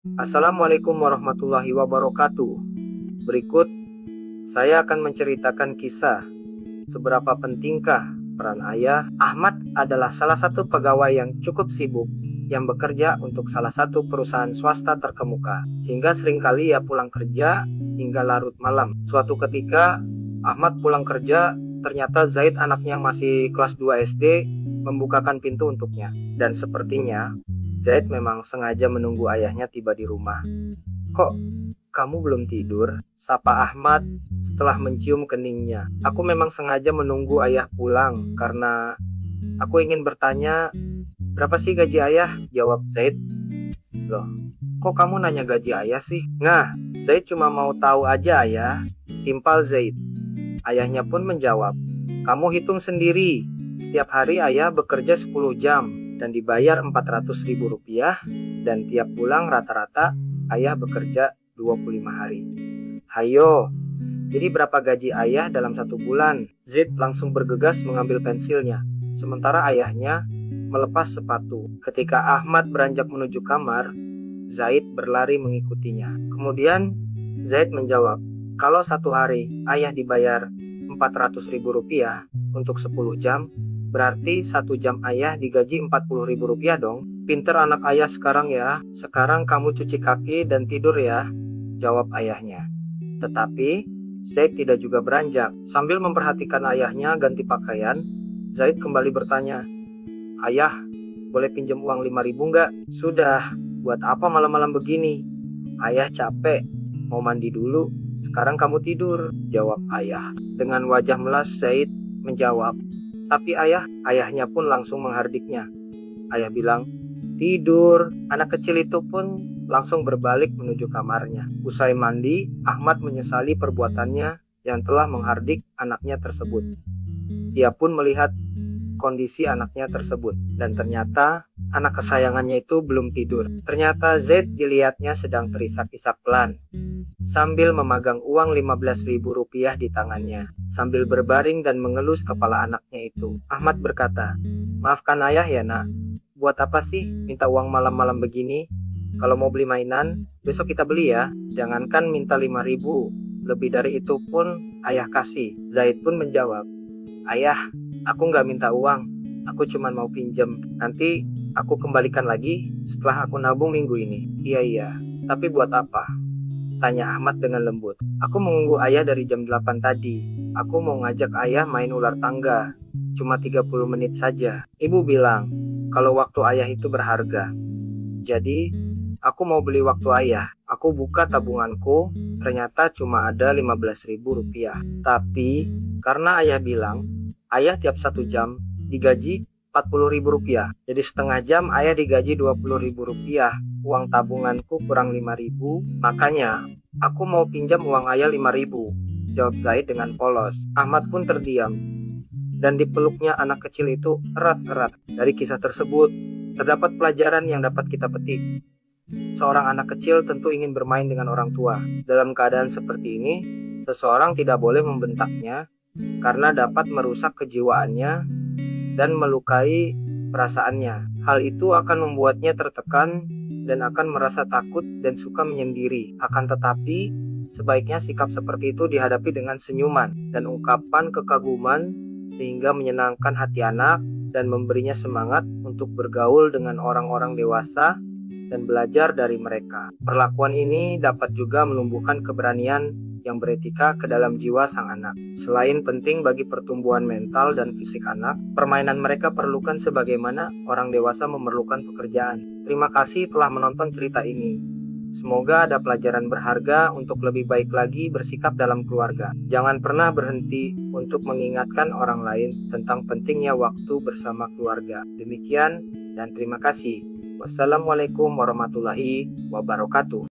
Assalamualaikum warahmatullahi wabarakatuh. Berikut saya akan menceritakan kisah seberapa pentingkah peran ayah. Ahmad adalah salah satu pegawai yang cukup sibuk yang bekerja untuk salah satu perusahaan swasta terkemuka, sehingga seringkali ia pulang kerja hingga larut malam. Suatu ketika Ahmad pulang kerja, ternyata Zaid, anaknya yang masih kelas 2 SD, membukakan pintu untuknya. Dan sepertinya Zaid memang sengaja menunggu ayahnya tiba di rumah. "Kok kamu belum tidur?" sapa Ahmad setelah mencium keningnya. "Aku memang sengaja menunggu ayah pulang karena aku ingin bertanya, berapa sih gaji ayah?" jawab Zaid. "Loh, kok kamu nanya gaji ayah sih?" "Nah, Zaid cuma mau tahu aja ayah," timpal Zaid. Ayahnya pun menjawab, "Kamu hitung sendiri. Setiap hari ayah bekerja 10 jam dan dibayar Rp400.000, dan tiap pulang rata-rata ayah bekerja 25 hari. Hayo, jadi berapa gaji ayah dalam 1 bulan?" Zaid langsung bergegas mengambil pensilnya, sementara ayahnya melepas sepatu. Ketika Ahmad beranjak menuju kamar, Zaid berlari mengikutinya. Kemudian Zaid menjawab, "Kalau satu hari ayah dibayar Rp400.000 untuk 10 jam, berarti 1 jam ayah digaji Rp40.000 dong." "Pinter anak ayah sekarang ya. Sekarang kamu cuci kaki dan tidur ya," jawab ayahnya. Tetapi Zaid tidak juga beranjak. Sambil memperhatikan ayahnya ganti pakaian, Zaid kembali bertanya, "Ayah, boleh pinjam uang 5.000 nggak?" "Sudah, buat apa malam-malam begini?" "Ayah capek, mau mandi dulu. Sekarang kamu tidur," jawab ayah. Dengan wajah melas Zaid menjawab, "Tapi ayah." Ayahnya pun langsung menghardiknya. Ayah bilang, "Tidur." Anak kecil itu pun langsung berbalik menuju kamarnya. Usai mandi, Ahmad menyesali perbuatannya yang telah menghardik anaknya tersebut. Ia pun melihat kondisi anaknya tersebut, dan ternyata anak kesayangannya itu belum tidur. Ternyata Zaid dilihatnya sedang terisak-isak pelan sambil memegang uang Rp15.000 di tangannya. Sambil berbaring dan mengelus kepala anaknya itu, Ahmad berkata, "Maafkan ayah ya nak, buat apa sih minta uang malam-malam begini? Kalau mau beli mainan, besok kita beli ya. Jangankan minta 5.000, lebih dari itu pun ayah kasih." Zaid pun menjawab, "Ayah, aku nggak minta uang. Aku cuma mau pinjam. Nanti aku kembalikan lagi setelah aku nabung minggu ini." "Iya, iya. Tapi buat apa?" tanya Ahmad dengan lembut. "Aku menunggu ayah dari jam 8 tadi. Aku mau ngajak ayah main ular tangga. Cuma 30 menit saja. Ibu bilang kalau waktu ayah itu berharga. Jadi, aku mau beli waktu ayah." Aku buka tabunganku, ternyata cuma ada Rp15.000. Tapi, karena ayah bilang, ayah tiap 1 jam digaji Rp40.000. Jadi setengah jam ayah digaji Rp20.000. Uang tabunganku kurang 5.000, makanya aku mau pinjam uang ayah 5.000, jawab Zaid dengan polos. Ahmad pun terdiam, dan dipeluknya anak kecil itu erat-erat. Dari kisah tersebut, terdapat pelajaran yang dapat kita petik. Seorang anak kecil tentu ingin bermain dengan orang tua. Dalam keadaan seperti ini, seseorang tidak boleh membentaknya karena dapat merusak kejiwaannya dan melukai perasaannya. Hal itu akan membuatnya tertekan dan akan merasa takut dan suka menyendiri. Akan tetapi, sebaiknya sikap seperti itu dihadapi dengan senyuman dan ungkapan kekaguman sehingga menyenangkan hati anak dan memberinya semangat untuk bergaul dengan orang-orang dewasa dan belajar dari mereka. Perlakuan ini dapat juga menumbuhkan keberanian yang beretika ke dalam jiwa sang anak. Selain penting bagi pertumbuhan mental dan fisik anak, permainan mereka perlukan sebagaimana orang dewasa memerlukan pekerjaan. Terima kasih telah menonton cerita ini. Semoga ada pelajaran berharga untuk lebih baik lagi bersikap dalam keluarga. Jangan pernah berhenti untuk mengingatkan orang lain tentang pentingnya waktu bersama keluarga. Demikian dan terima kasih. Wassalamualaikum warahmatullahi wabarakatuh.